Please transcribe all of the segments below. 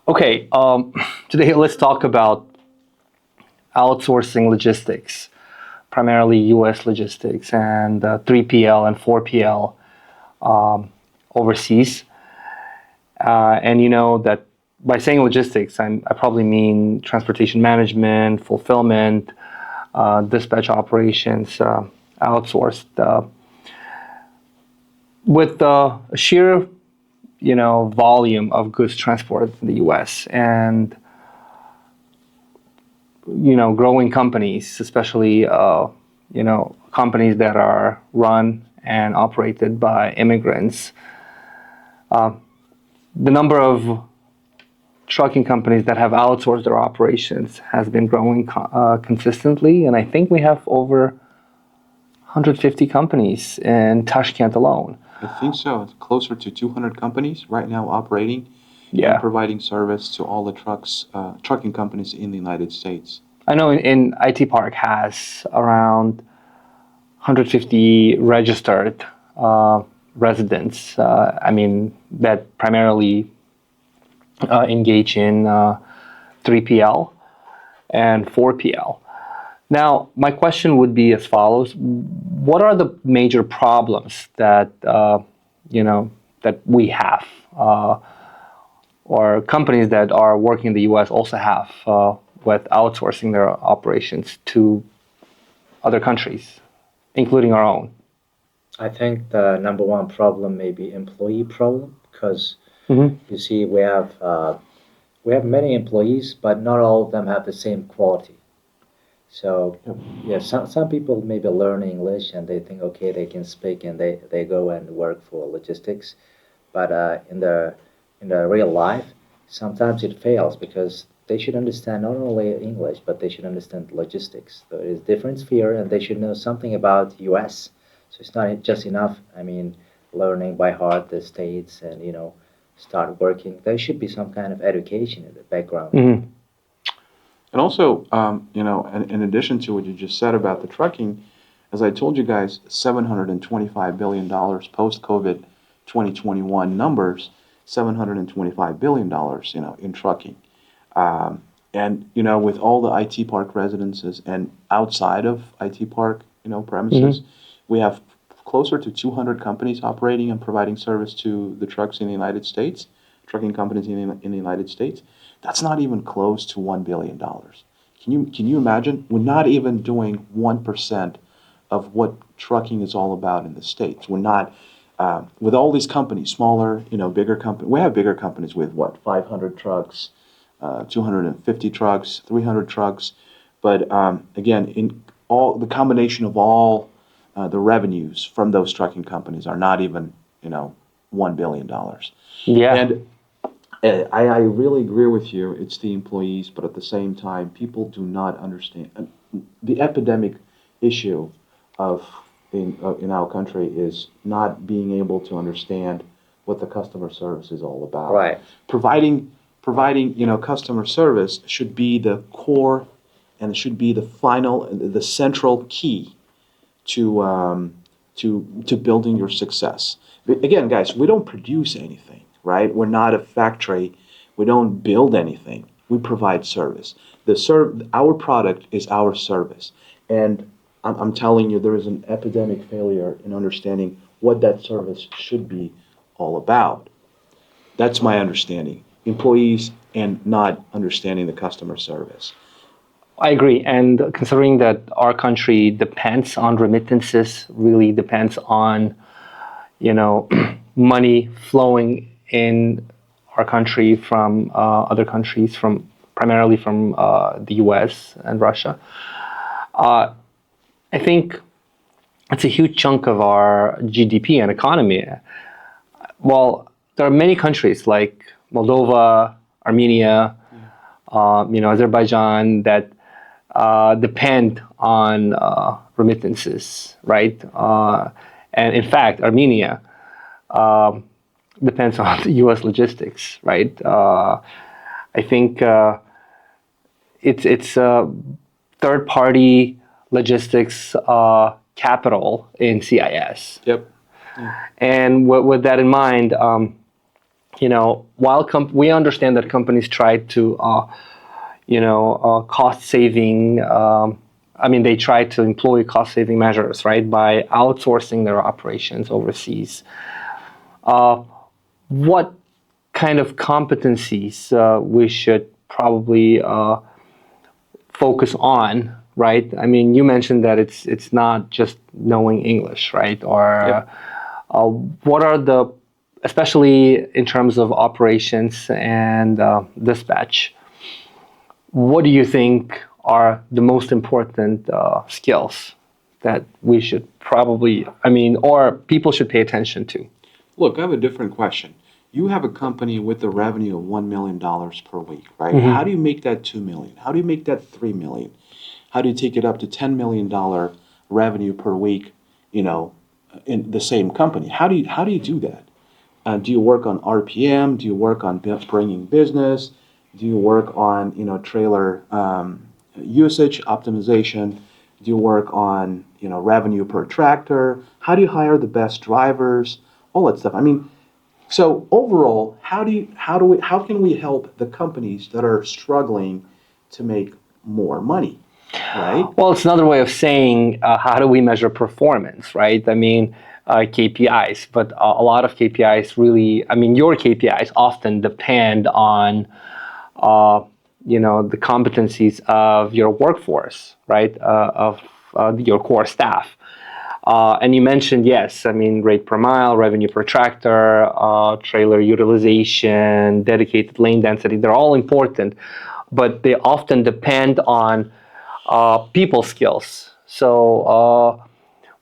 Okay, today let's talk about outsourcing logistics, primarily U.S. logistics and 3PL and 4PL overseas. And you know that by saying logistics, I probably mean transportation management, fulfillment, dispatch operations, outsourced. With the sheer, volume of goods transported in the U.S. and growing companies, especially companies that are run and operated by immigrants. The number of trucking companies that have outsourced their operations has been growing consistently, and I think we have over 150 companies in Tashkent alone. I think so. It's closer to 200 companies right now operating Yeah. and providing service to all the trucking companies in the United States. I know in IT Park has around 150 registered residents. That primarily engage in 3PL and 4PL. Now, my question would be as follows: what are the major problems that that we have, or companies that are working in the U.S. also have with outsourcing their operations to other countries, including our own? I think the number one problem may be employee problem because you see we have many employees, but not all of them have the same quality. So yeah, some people maybe learn English and they think okay they can speak and they go and work for logistics, but in the real life sometimes it fails because they should understand not only English but they should understand logistics. So it is different sphere and they should know something about U.S. So it's not just enough. Learning by heart the states and start working. There should be some kind of education in the background. And also, in addition to what you just said about the trucking, as I told you guys, $725 billion post-COVID 2021 numbers, $725 billion, in trucking. And, with all the IT Park residences and outside of IT Park, premises, we have closer to 200 companies operating and providing service to the trucks in the United States, trucking companies in the United States. That's not even close to $1 billion. Can you imagine? We're not even doing 1% of what trucking is all about in the States. We're not, with all these companies, smaller, bigger companies. We have bigger companies with 500 trucks, 250 trucks, 300 trucks. But again, in all the combination of all the revenues from those trucking companies are not even, $1 billion. Yeah. And I really agree with you. It's the employees, but at the same time, people do not understand. The epidemic issue in our country is not being able to understand what the customer service is all about. Right. Providing customer service should be the core, and it should be the central key to building your success. Again, guys, we don't produce anything. Right? We're not a factory. We don't build anything. We provide service. Our product is our service. And I'm telling you, there is an epidemic failure in understanding what that service should be all about. That's my understanding. Employees and not understanding the customer service. I agree. And considering that our country depends on remittances, really depends on, money flowing in our country from other countries, primarily from the U.S. and Russia. I think it's a huge chunk of our GDP and economy. Well, there are many countries like Moldova, Armenia, Azerbaijan that depend on remittances, right? And in fact, Armenia depends on the U.S. logistics, right? I think it's third-party logistics capital in CIS. Yep. And with that in mind, while we understand that companies try to, cost saving. They try to employ cost saving measures, right, by outsourcing their operations overseas. What kind of competencies we should probably focus on, right? You mentioned that it's not just knowing English, right? Or Yep. what are the, especially in terms of operations and dispatch, what do you think are the most important skills that we should probably, or people should pay attention to? Look, I have a different question. You have a company with a revenue of $1 million per week, right? Mhm. How do you make that 2 million? How do you make that 3 million? How do you take it up to $10 million revenue per week, in the same company? How do you do that? Do you work on RPM? Do you work on bringing business? Do you work on, trailer usage optimization? Do you work on, revenue per tractor? How do you hire the best drivers? All that stuff. So overall, how can we help the companies that are struggling to make more money, right? Well, it's another way of saying how do we measure performance, right? KPIs, but a lot of KPIs really, your KPIs often depend on, the competencies of your workforce, right? Of your core staff. And you mentioned, yes, rate per mile, revenue per tractor, trailer utilization, dedicated lane density, they're all important, but they often depend on people skills. So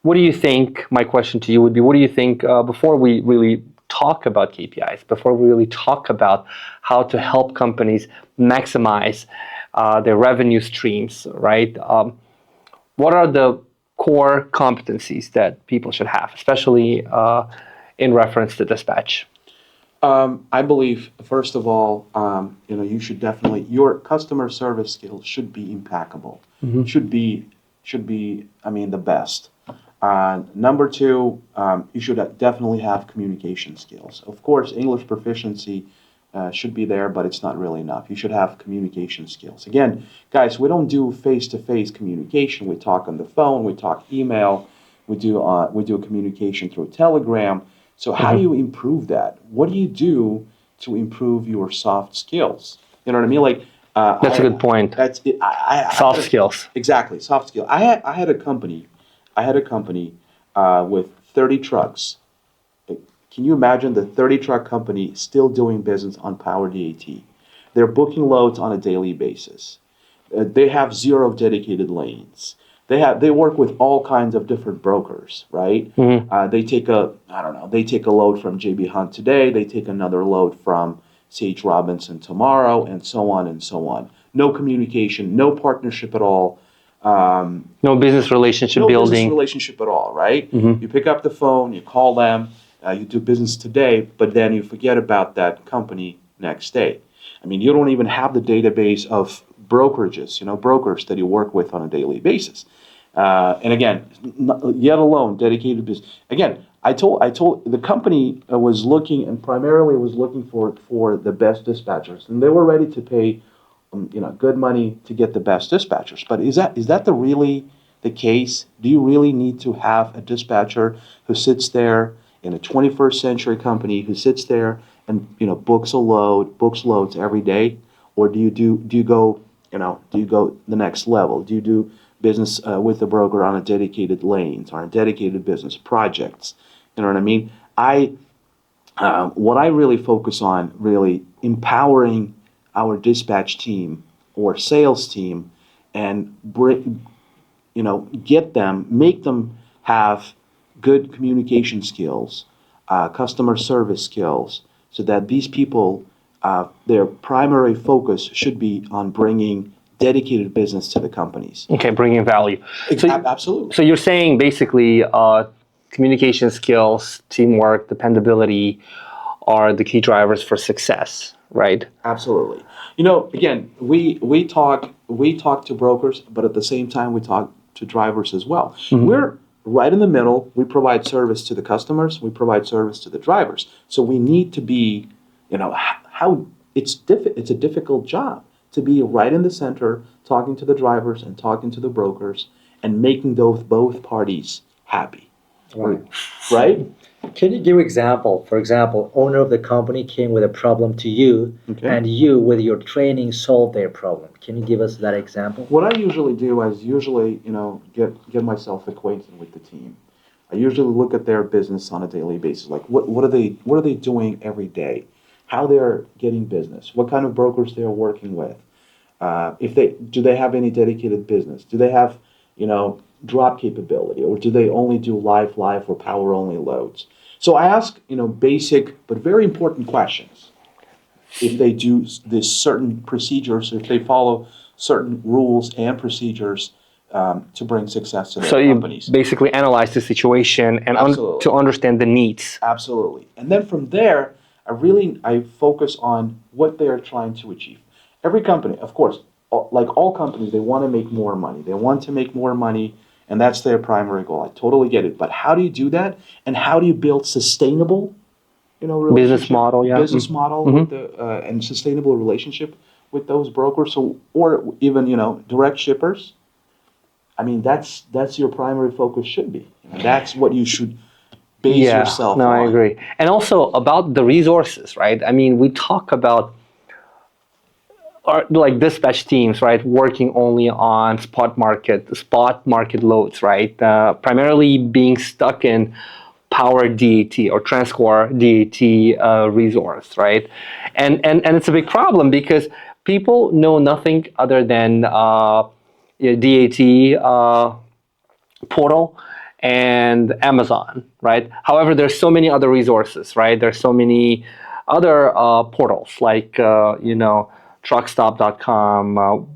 what do you think, my question to you would be, what do you think, before we really talk about KPIs, before we really talk about how to help companies maximize their revenue streams, right? What are the core competencies that people should have, especially in reference to dispatch? I believe, first of all, you should definitely, your customer service skills should be impeccable. Mm-hmm. Should be, the best. Number two, you should definitely have communication skills. Of course, English proficiency should be there, but it's not really enough. You should have communication skills. Again, guys, we don't do face-to-face communication. We talk on the phone, we talk email, we do communication through Telegram. So how do you improve that? What do you do to improve your soft skills? You know what I mean? Like That's a good point. That's it. Soft skills. Exactly, soft skill. I had a company with 30 trucks. Can you imagine the 30 truck company still doing business on Power DAT? They're booking loads on a daily basis. They have 0 dedicated lanes. They work with all kinds of different brokers, right? Mm-hmm. They take a load from JB Hunt today. They take another load from C.H. Robinson tomorrow, and so on and so on. No communication, no partnership at all. No business relationship No building. business relationship at all, right? Mm-hmm. You pick up the phone, you call them, you do business today, but then you forget about that company next day. You don't even have the database of brokerages, brokers that you work with on a daily basis. And again, yet alone dedicated business. Again, I told the company was looking, and primarily was looking for the best dispatchers, and they were ready to pay, good money to get the best dispatchers. But is that really the case? Do you really need to have a dispatcher who sits there in a 21st century company, who sits there and books loads every day, or do you go the next level? Do you do business with the broker on a dedicated lanes, or a dedicated business projects? You know what I mean? What I really focus on, really empowering our dispatch team or sales team, and make them have good communication skills, customer service skills, so that these people, their primary focus should be on bringing dedicated business to the companies. Okay, bringing value. Absolutely. So you're saying basically communication skills, teamwork, dependability are the key drivers for success, right? Absolutely. Again, we talk to brokers, but at the same time we talk to drivers as well. Mm-hmm. We're right in the middle. We provide service to the customers. We provide service to the drivers. So we need to be how it's a difficult job to be right in the center, talking to the drivers and talking to the brokers and making those both parties happy. Right. Right? Can you give example? For example, owner of the company came with a problem to you, Okay. and you, with your training, solved their problem. Can you give us that example? What I usually do is get myself acquainted with the team. I usually look at their business on a daily basis. Like what are they doing every day? How they're getting business? What kind of brokers they're working with? If they have any dedicated business? Do they have drop capability, or do they only do live or power only loads? So I ask basic but very important questions. If they do this certain procedures, if they follow certain rules and procedures to bring success to their So you companies. basically analyze the situation and Absolutely. to understand the needs. Absolutely. And then from there, I focus on what they are trying to achieve. Every company, of course, like all companies, they want to make more money. They want to make more money, and that's their primary goal. I totally get it. But how do you do that? And how do you build sustainable, Business model, yeah. business model with and sustainable relationship with those brokers, or even direct shippers? I mean, that's your primary focus should be. That's what you should base yourself no, on. I agree. And also about the resources, right? I mean, we talk about like dispatch teams, right, working only on spot market loads, right? Primarily being stuck in power DAT or transcore DAT resource, right? And it's a big problem because people know nothing other than DAT portal and Amazon, right? However, there's so many other resources, right? There's so many other portals like truckstop.com,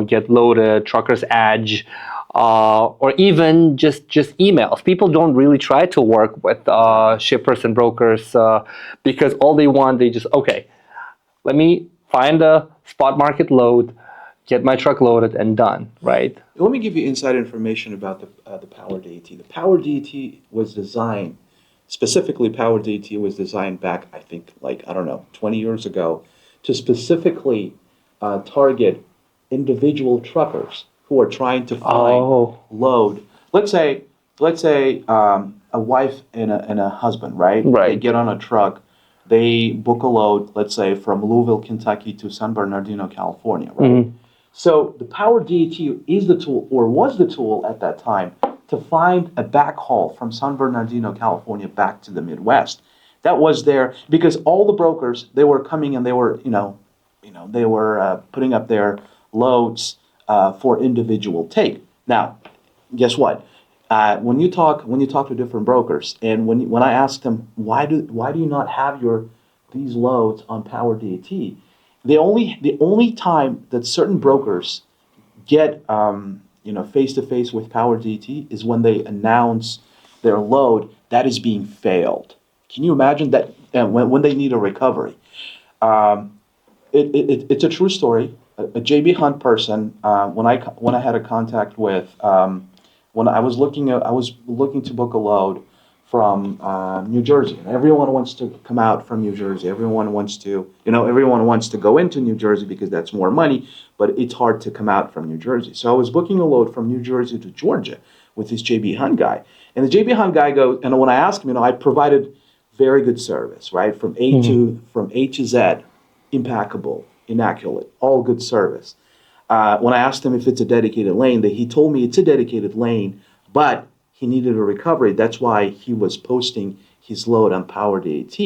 Get Loaded, Truckers Edge, or even just emails. People don't really try to work with shippers and brokers because all they just, okay, let me find a spot market load, get my truck loaded and done, right? Let me give you inside information about the Power DAT. The Power DAT was designed, specifically Power DAT was designed back, I think, 20 years ago, to specifically target individual truckers who are trying to find load. Let's say a wife and a husband, right? Right. They get on a truck, they book a load, let's say from Louisville, Kentucky to San Bernardino, California, right? Mm-hmm. So the Power DAT is the tool, or was the tool at that time, to find a backhaul from San Bernardino, California, back to the Midwest. That was there because all the brokers, they were coming and they were, they were putting up their loads for individual take. Now, guess what? When you talk to different brokers, and when I ask them why do you not have these loads on Power DAT, the only time that certain brokers get face to face with Power DT is when they announce their load that is being failed. Can you imagine that when they need a recovery? It's a true story. A JB Hunt person, when I had a contact with, when I was looking to book a load from New Jersey, and everyone wants to come out from New Jersey. Everyone wants to go into New Jersey because that's more money, but it's hard to come out from New Jersey. So I was booking a load from New Jersey to Georgia with this JB Hunt guy, and the JB Hunt guy goes, and when I asked him, I provided very good service, right, from A to Z, impeccable, immaculate, all good service. When I asked him if it's a dedicated lane, he told me it's a dedicated lane, but he needed a recovery. That's why he was posting his load on Power DAT.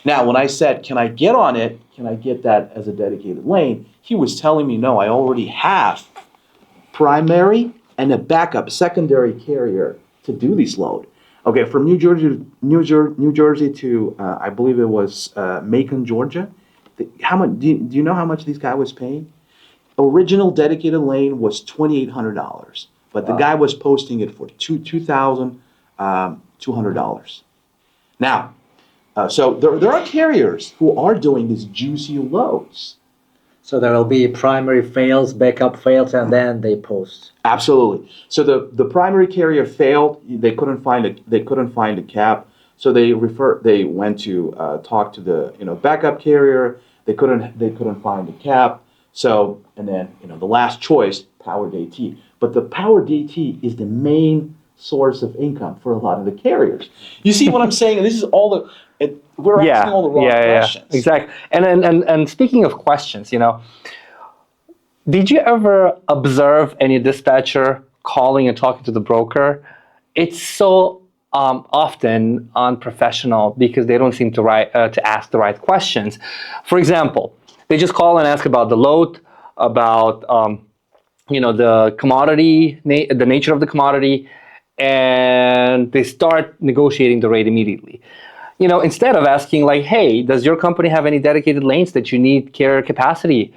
Now, when I said, can I get on it? Can I get that as a dedicated lane? He was telling me, no, I already have primary and a backup secondary carrier to do this load. Okay, from New Jersey to I believe it was Macon, Georgia. How much? Do you know how much this guy was paying? Original dedicated lane was $2,800, but the guy was posting it for $2,200. Now, so there are carriers who are doing these juicy loads. So there will be primary fails, backup fails, and then they post. Absolutely. So the primary carrier failed. They couldn't find a cap. So they went to talk to the backup carrier. They couldn't find the cap. So, and then the last choice, powered AT. But the powered AT is the main source of income for a lot of the carriers. You see what I'm saying? And this is all we're asking all the wrong questions. Yeah, exactly. And speaking of questions, did you ever observe any dispatcher calling and talking to the broker? It's so often unprofessional because they don't seem to ask the right questions. For example, they just call and ask about the load, about the commodity, the nature of the commodity, and they start negotiating the rate immediately. Instead of asking like, hey, does your company have any dedicated lanes that you need carrier capacity?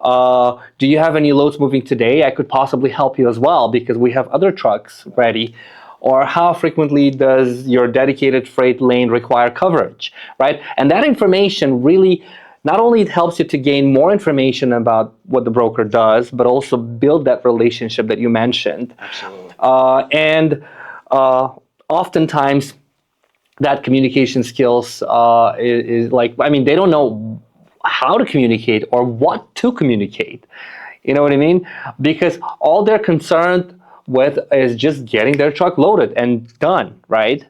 Do you have any loads moving today? I could possibly help you as well because we have other trucks ready. Or how frequently does your dedicated freight lane require coverage, right? And that information really not only helps you to gain more information about what the broker does, but also build that relationship that you mentioned. Absolutely. And oftentimes, that communication skills is like, they don't know how to communicate or what to communicate. You know what I mean? Because all they're concerned with is just getting their truck loaded and done, right?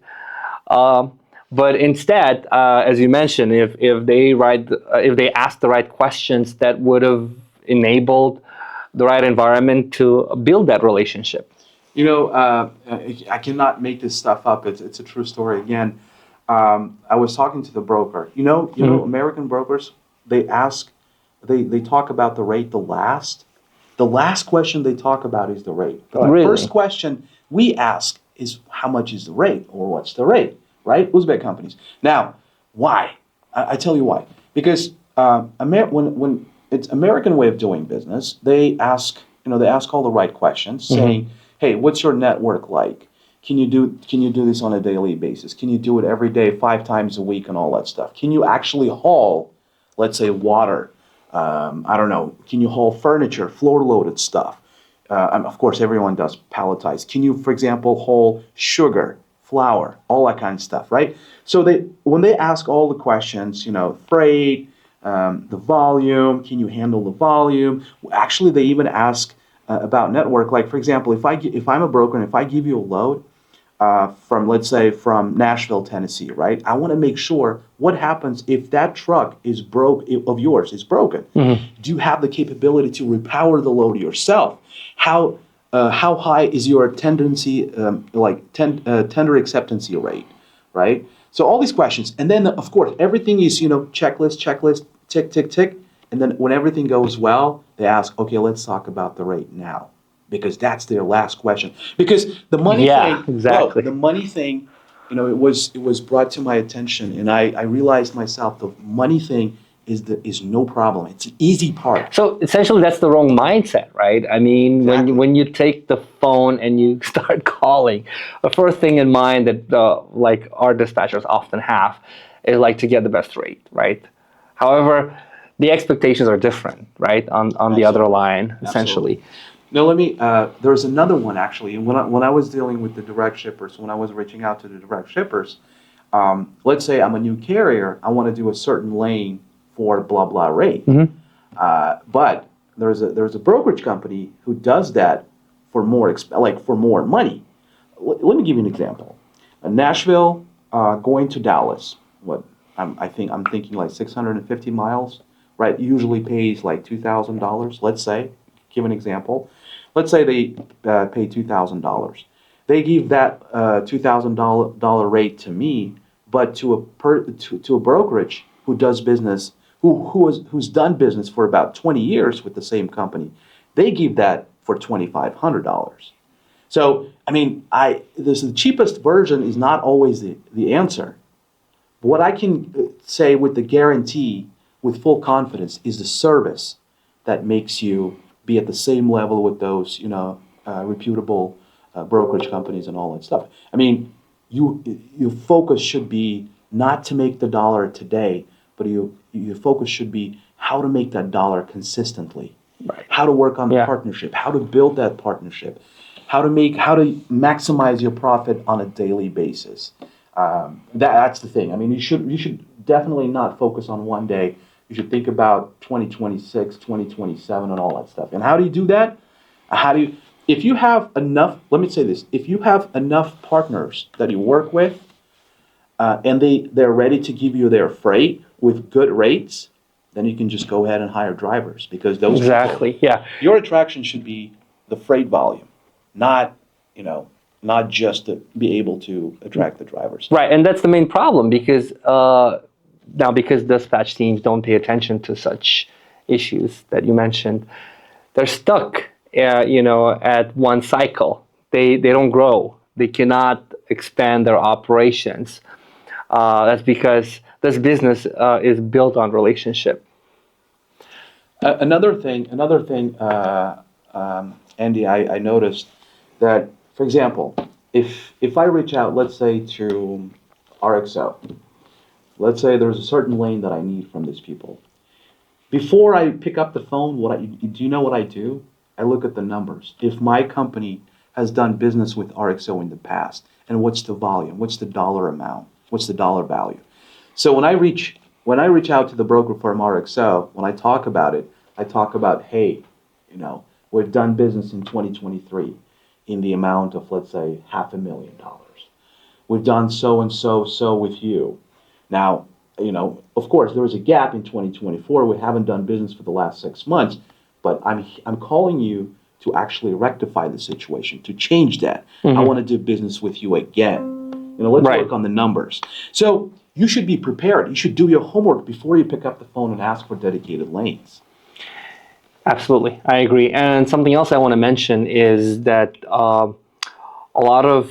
But instead, as you mentioned, if they ask the right questions, that would have enabled the right environment to build that relationship. I cannot make this stuff up. It's a true story. Again, I was talking to the broker. American brokers, they talk about the rate the last question they talk about is the rate. The first question we ask is how much is the rate or what's the rate, right? Uzbek companies. Now, why? I tell you why. Because when it's American way of doing business, they ask all the right questions, saying, hey, what's your network like? Can you do this on a daily basis? Can you do it every day, 5 times a week, and all that stuff? Can you actually haul, let's say, water? I don't know. Can you haul furniture, floor-loaded stuff? And of course, everyone does palletized. Can you, for example, haul sugar, flour, all that kind of stuff, right? So when they ask all the questions, freight, the volume, can you handle the volume? Actually, they even ask about network. Like, for example, if I'm a broker and if I give you a load from, let's say, from Nashville, Tennessee, right? I want to make sure what happens if that truck of yours is broken. Do you have the capability to repower the load yourself? How high is your tender acceptance rate, right? So all these questions, and then of course everything is checklist, tick, tick, tick, and then when everything goes well, they ask, okay, let's talk about the rate now, because that's their last question. Because the money thing, exactly. the money thing, it was brought to my attention, and I realized myself the money thing is no problem. It's an easy part. So essentially, that's the wrong mindset, right? Exactly. when you take the phone and you start calling, the first thing in mind that like our dispatchers often have is like to get the best rate, right? However, the expectations are different, right? On the other line, essentially. Absolutely. No, let me. There's another one actually. When I was dealing with the direct shippers, when I was reaching out to the direct shippers, let's say I'm a new carrier, I want to do a certain lane for blah blah rate. But there's a brokerage company who does that for more for more money. Let me give you an example. Nashville going to Dallas. I'm thinking like 650 miles, right? Usually pays like $2,000. Let's say, give an example. Let's say they pay $2,000. They give that $2,000 rate to me, but to a brokerage who does business, who's done business for about 20 years with the same company, they give that for $2,500. So the cheapest version is not always the answer. What I can say with the guarantee, with full confidence, is the service that makes you be at the same level with those, reputable brokerage companies and all that stuff. Your focus should be not to make the dollar today, but your focus should be how to make that dollar consistently. Right. How to work on the partnership, how to build that partnership, how to maximize your profit on a daily basis. That's the thing. I mean, you should definitely not focus on one day. You should think about 2026, 2027, and all that stuff. And how do you do that? How do you, if you have enough, let me say this, if you have enough partners that you work with, and they're ready to give you their freight with good rates, then you can just go ahead and hire drivers because those Exactly. people, Yeah. your attraction should be the freight volume, not not just to be able to attract the drivers. Right, and that's the main problem because now because dispatch teams don't pay attention to such issues that you mentioned, they're stuck, at one cycle. They don't grow. They cannot expand their operations. That's because this business is built on relationship. Another thing, Andy, I noticed that, for example, if I reach out, let's say to RXO, let's say there's a certain lane that I need from these people. Before I pick up the phone, do you know what I do? I look at the numbers. If my company has done business with RXO in the past, and what's the volume, what's the dollar amount, what's the dollar value. So when I reach out to the broker firm RXO, when I talk about it, I talk about, hey, we've done business in 2023 in the amount of, let's say, $500,000. We've done so and so with you. Now, of course, there was a gap in 2024. We haven't done business for the last 6 months, but I'm calling you to actually rectify the situation, to change that. I want to do business with you again. Let's work on the numbers. So you should be prepared. You should do your homework before you pick up the phone and ask for dedicated lanes. Absolutely, I agree. And something else I want to mention is that a lot of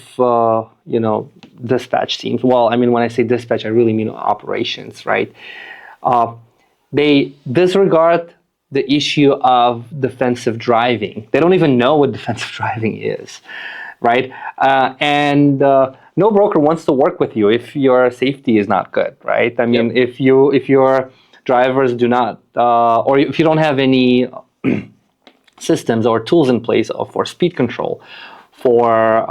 dispatch teams. Well, I mean, when I say dispatch, I really mean operations, right? They disregard the issue of defensive driving. They don't even know what defensive driving is, right? And no broker wants to work with you if your safety is not good, right? I mean, if your drivers do not, or if you don't have any systems or tools in place for speed control, for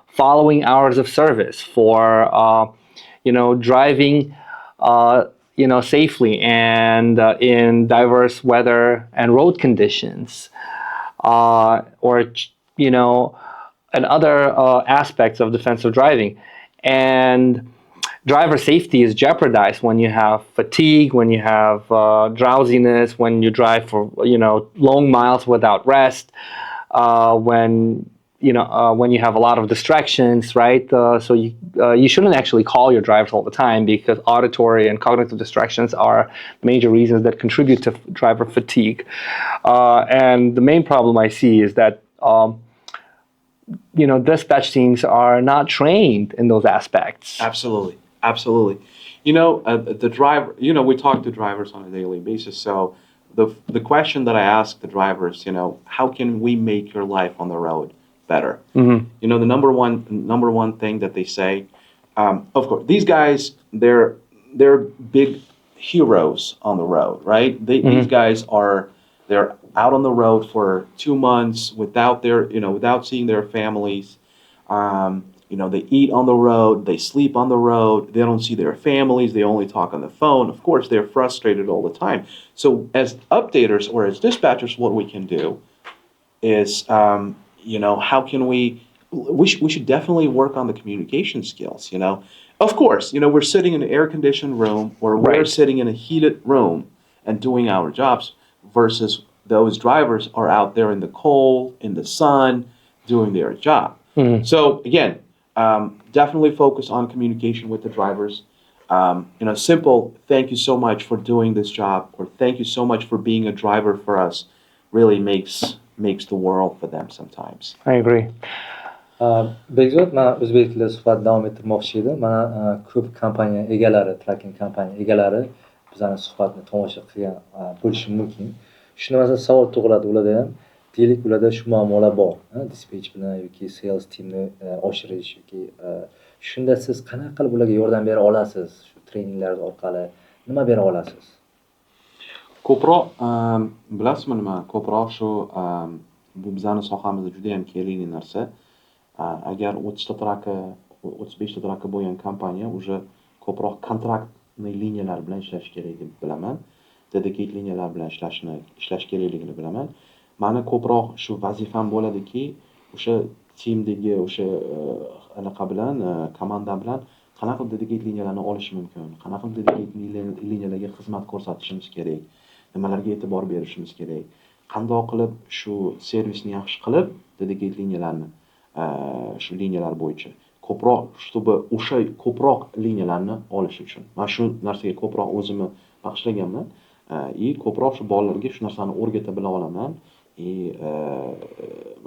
following hours of service, for driving safely and in diverse weather and road conditions, or and other aspects of defensive driving. And driver safety is jeopardized when you have fatigue, when you have drowsiness, when you drive for long miles without rest, when you have a lot of distractions, right? So you shouldn't actually call your drivers all the time because auditory and cognitive distractions are major reasons that contribute to driver fatigue. And the main problem I see is that dispatch teams are not trained in those aspects. Absolutely. The driver, we talk to drivers on a daily basis. So the question that I ask the drivers, how can we make your life on the road better? The number one thing that they say, of course, these guys, they're big heroes on the road, right? These guys they're out on the road for 2 months without seeing their families. They eat on the road, they sleep on the road, they don't see their families, they only talk on the phone. Of course, they're frustrated all the time. So as updaters or as dispatchers, what we can do is, how can we should definitely work on the communication skills, Of course, we're sitting in an air-conditioned room or we're sitting in a heated room and doing our jobs versus those drivers are out there in the cold, in the sun, doing their job. So again, definitely focus on communication with the drivers. Simple thank you so much for doing this job, or thank you so much for being a driver for us, really makes the world for them sometimes. I agree. Bekzod, man o'zbek tilida suhbat davom ettirmoqchi edim. Mana ko'p kompaniya egalari, tracking kompaniya egalari bizani suhbatni tomosha qilgan bo'lishi mumkin. Shunda masalan savol tug'iladi ularda ham. Deylik, ularda shu muammolar bor, dispatch bilan yoki sales teamni oshirish yoki shunda siz qanaqa qilib ularga yordam bera olasiz? Shu treninglar orqali nima bera olasiz? Ko'proq, bilasizmi nima? Ko'proq shu bu bizani sohamizda juda ham kerakli narsa. Agar 30 ta traki 35 ta trakka bo'lgan kompaniya уже ko'proq kontraktniy liniyalar bilan ishlash kerak deb bilaman. Dedicated liniyalar bilan ishlash kerakligini bilaman. Mani ko'proq shu vazifam bo'ladiki, o'sha teamdagi o'sha anaqa bilan, komanda bilan qanaqa qilib dedicated liniyalarni olish mumkin, qanaqa qilib dedicated liniyalarga xizmat ko'rsatishimiz kerak, nimalarga e'tibor berishimiz kerak, qandoq qilib shu servisni yaxshi qilib dedicated liniyalarni shu liniyalar bo'yicha ko'proq, чтобы o'sha ko'proq liniyalarni olish uchun. Men shu narsaga ko'proq o'zimni bag'ishlaganman. И ko'proq shu bolalarga shu narsani o'rgata bila olaman.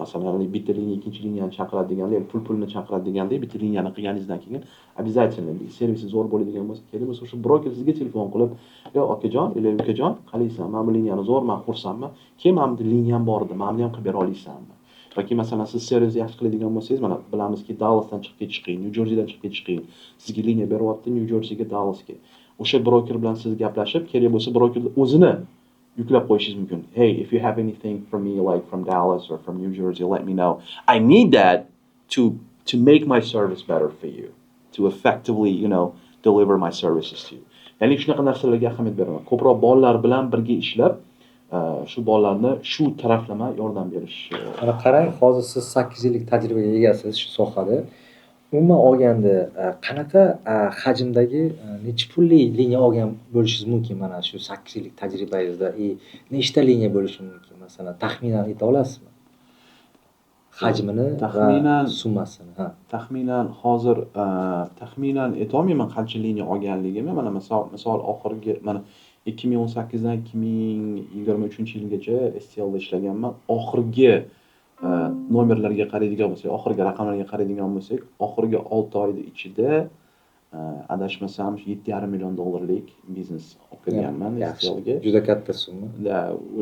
Masalan, bitta liniya ikkinchi liniyani chaqiradi deganda, pulni chaqiradi deganda, bitta liniyani qilganingizdan keyin обязательно servisi zo'r bo'ladigan bo'lsa, kerak bo'lsa o'sha broker sizga telefon qilib, "Yo, akajon, или ukajon, qalaysan? Men bu liniyani zo'rman, xursandman. Keyin men bu liniyam bor edi, meni ham qilib bera olaysanmi?" Yoki masalan siz servisni yaxshi qiladigan bo'lsangiz, mana bilamizki, Dallasdan chiqib ketish qiyin, Nyu-Jersidan chiqib ketish qiyin. Sizga liniya beryapti Nyu-Jersiga, Dallasga. O'sha broker bilan siz gaplashib, kerak bo'lsa brokerni o'zini yuklab qo'yishingiz mumkin. Hey, if you have anything for me like from Dallas or from New Jersey, let me know. I need that to make my service better for you, to effectively, deliver my services to you. Ya'ni shunaqa narsalarga ahamiyat beraman. Ko'proq bolalar bilan birga ishlab, shu bolalarni shu taraflama yordam berish. Mana qarang, hozir siz 8 yillik tajribaga egasiz shu sohada. Umuman olganda qanaqa hajmdagi necha pulli liniya olgan bo'lishingiz mumkin mana shu 8 yillik tajribangizda? Nechta liniya bo'lishi mumkin? Masalan, taxminan ayta olasizmi? Hajmini va summasini. Taxminan hozir taxminan aytolmayman qancha liniya olganligimni. Mana misol oxirgi mana 2018 dan 2023-yilgacha STL da ishlaganman. Oxirgi nomerlarga qaraydigan bo'lsak, oxirgi raqamlarga qaraydigan bo'lsak, oxirgi 6 oyda ichida adashmasam $7,5 million biznes olib kelganman STL ga. Juda katta summa.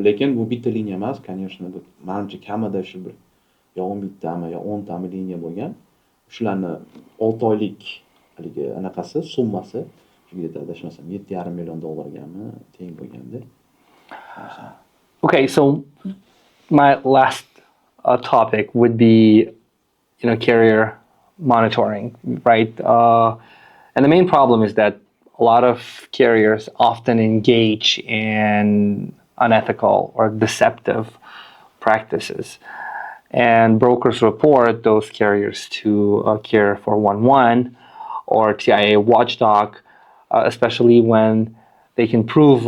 Lekin bu bitta liniya emas, конечно, bu menimcha kamida shu bir yo 11 tami yo 10 tami liniya bo'lgan. Shularni 6 oylik haligi anaqasi, summasi shunga adashmasam $7,5 million gami teng bo'lganda. Okay, so my last topic would be, carrier monitoring, right? And the main problem is that a lot of carriers often engage in unethical or deceptive practices. And brokers report those carriers to Carrier 411 or TIA watchdog, especially when they can prove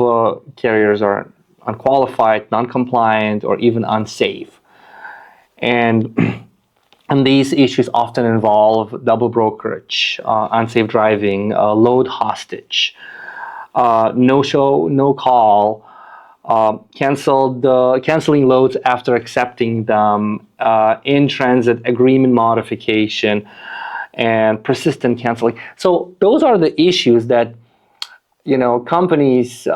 carriers are unqualified, non-compliant, or even unsafe. And these issues often involve double brokerage, unsafe driving, load hostage, no show, no call, canceling loads after accepting them, in-transit agreement modification, and persistent canceling. So those are the issues that companies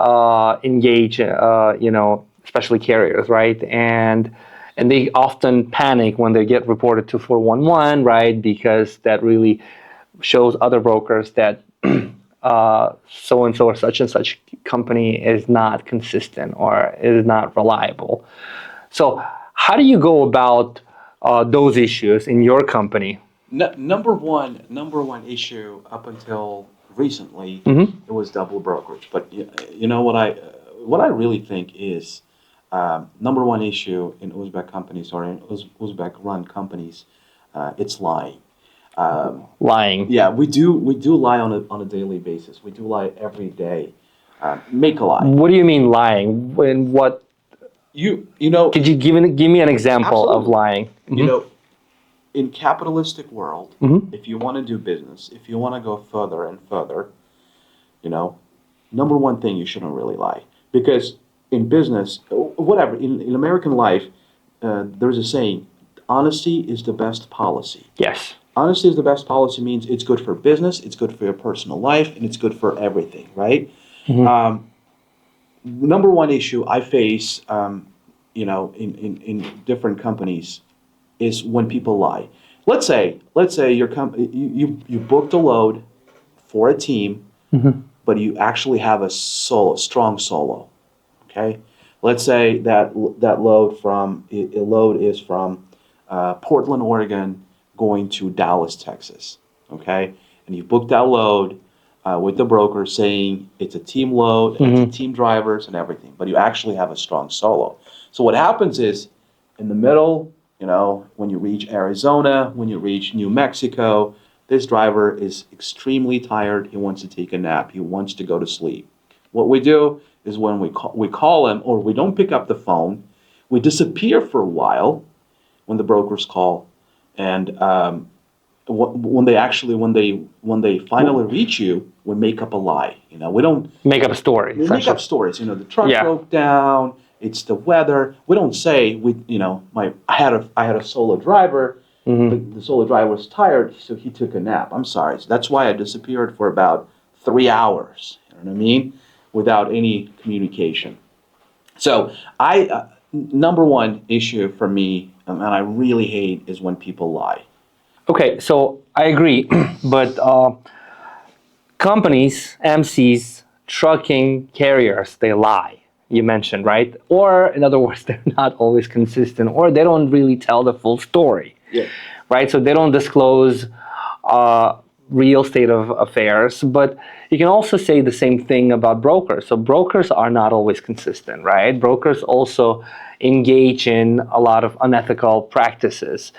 engage, especially carriers, right? And they often panic when they get reported to 411, right? Because that really shows other brokers that so-and-so or such and such company is not consistent or is not reliable. So how do you go about those issues in your company? Number one issue up until recently, it was double brokerage. But what I really think is number one issue in Uzbek companies or in Uzbek-run companies, it's lying. Lying. Yeah, we do lie on a daily basis. We do lie every day. Make a lie. What do you mean lying? When what? Could you give me an example absolutely. of lying? In capitalistic world, if you want to do business, if you want to go further and further, number one thing, you shouldn't really lie. Because in business, whatever, in American life, there's a saying, honesty is the best policy. Yes. Honesty is the best policy means it's good for business, it's good for your personal life, and it's good for everything, right? Number one issue I face, in different companies is when people lie. Let's say your company, you booked a load for a team, but you actually have a strong solo. Okay, let's say that load is from Portland, Oregon, going to Dallas, Texas. okay? And you book that load with the broker saying it's a team load, and it's a team drivers and everything, but you actually have a strong solo. So what happens is, in the middle, you know, when you reach Arizona, when you reach New Mexico, this driver is extremely tired. He wants to take a nap. He wants to go to sleep. What we do is when we call him, or we don't pick up the phone, we disappear for a while when the brokers call, and when they finally reach you, we make up a lie. You know, we don't Make up a story. we make up stories. You know, the truck broke down. It's the weather. We don't say I had a solo driver. The solo driver was tired, so he took a nap. I'm sorry. So that's why I disappeared for about 3 hours. You know what I mean? Without any communication. So number one issue for me, and I really hate, is when people lie. Okay, so I agree, but companies, MCs, trucking carriers, they lie. You mentioned, right? Or in other words, they're not always consistent, or they don't really tell the full story. Yeah. Right? So they don't disclose real state of affairs, but you can also say the same thing about brokers. So brokers are not always consistent, right? Brokers also engage in a lot of unethical practices.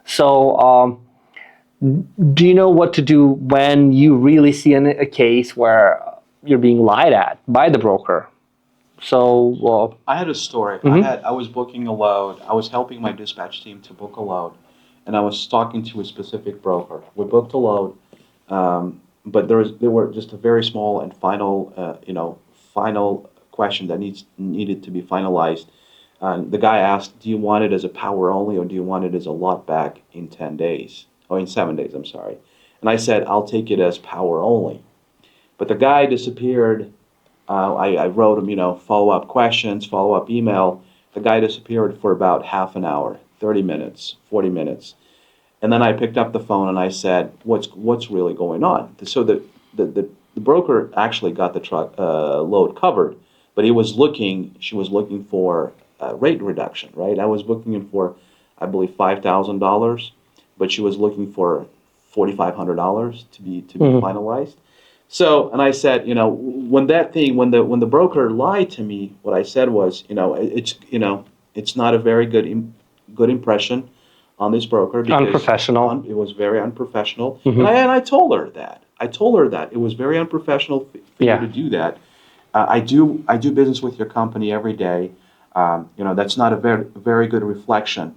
So do you know what to do when you really see a case where you're being lied at by the broker? So I had a story. I was booking a load. I was helping my dispatch team to book a load, and I was talking to a specific broker. We booked a load, but there were just a very small and final question that needed to be finalized. The guy asked, "Do you want it as a power only, or do you want it as a lot back in 10 days? Or in 7 days, I'm sorry." And I said, "I'll take it as power only." But the guy disappeared. I wrote him, follow-up questions, follow-up email. The guy disappeared for about half an hour, 30 minutes, 40 minutes. And then I picked up the phone and I said, what's really going on? So the broker actually got the truck load covered, but she was looking for a rate reduction, right? I was booking him for, I believe, $5,000, but she was looking for $4,500 to be finalized. So, and I said, when the broker lied to me, what I said was, it's not a very good impression on this broker, because unprofessional. It was very unprofessional, and I told her that. It was very unprofessional for you to do that. I do business with your company every day. That's not a very good reflection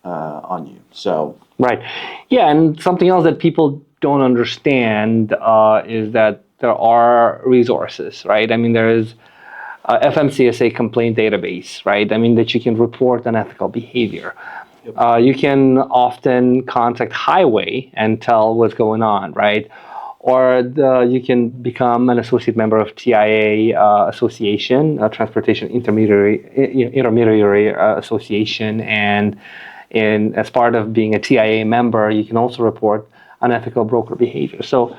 on you. So. Right. Yeah, and something else that people don't understand is that there are resources, right? I mean, there is FMCSA complaint database, right? I mean, that you can report unethical behavior. Yep. You can often contact Highway and tell what's going on, right? Or you can become an associate member of TIA Association, Transportation Intermediary Association, and as part of being a TIA member, you can also report unethical broker behavior. So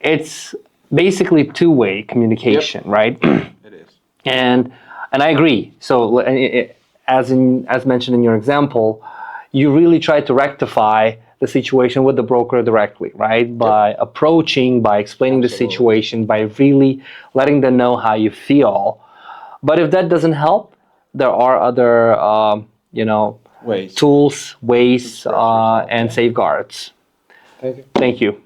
it's basically two-way communication, right? It is. And I agree. So as mentioned in your example, you really try to rectify the situation with the broker directly, right? By approaching, by explaining the situation, by really letting them know how you feel. But if that doesn't help, there are other, ways. Tools, ways, and safeguards. Thank you. Thank you.